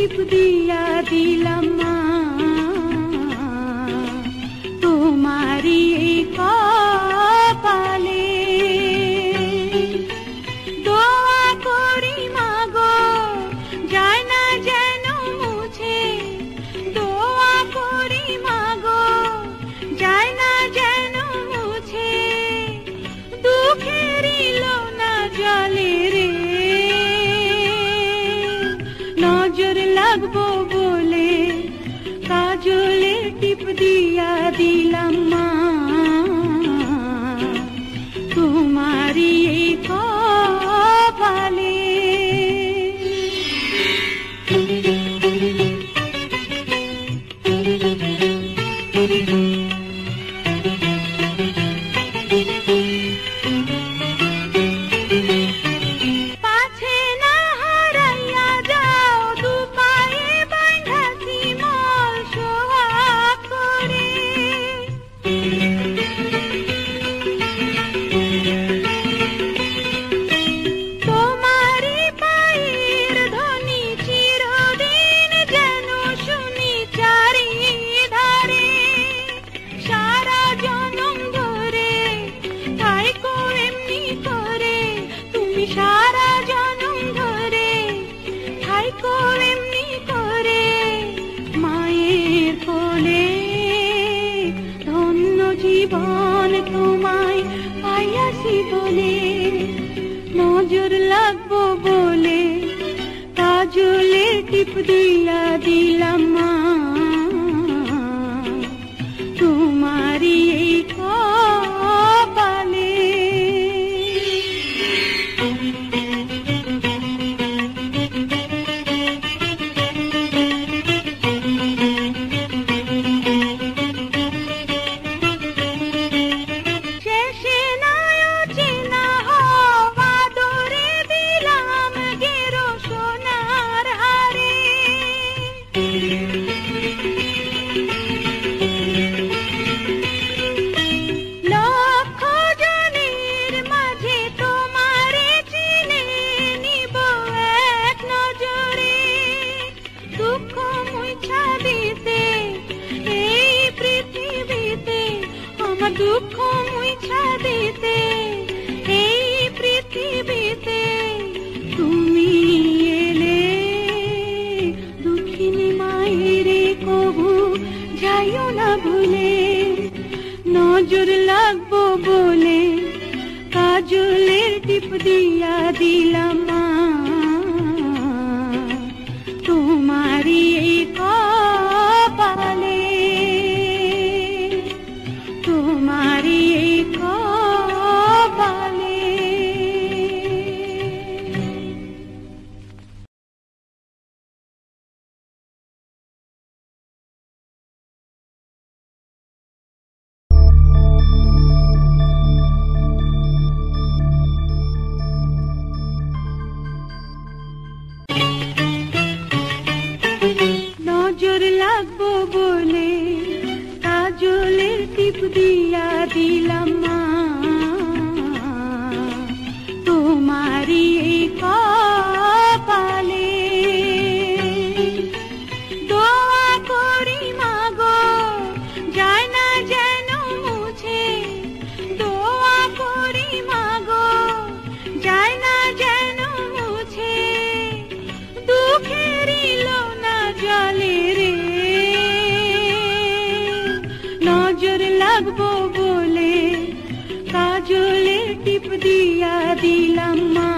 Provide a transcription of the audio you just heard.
টিপ দিয়া দিলাম মা তোমারি এই কপালে। দোয়া করি মাগো যায় না যেন মুছে, দোয়া করি মাগো যায় না যেন মুছে, দুঃখেরই লোনা জলে রে নজর লাগবো বলে কাজলের টিপ দিয়া দিলাম মা তোমারি এই কপালে। সারা জনম ধরে থাইকো এমনি করে মায়ের কোলে, ধন্য জীবন তোমায় পাইয়াছি বলে, নজর লাগবো বলে কাজলের টিপ দিয়া দিলাম মা তোমারি এই কপালে। দুঃখ মুছা দিতে এই পৃথিবীতে তুমি এলে, দুঃখিনী মায়েরে কবু যাইও না ভুলে, নজর লাগবো বলে কাজলের টিপ দিয়া দিলাম মা তোমারি এই কপালে, তোমারি এই কপালে। নজর লাগবো বলে কাজলের টিপ দিয়া দিলাম মা তোমারি এই কপালে। দোয়া করি মাগো যায় না যেন মুছে, দোয়া করি মাগো যায় না যেন মুছে, দুঃখেরই লোনা জলে রে নজর লাগবো বলে কাজলের টিপ দিয়া দিলাম মা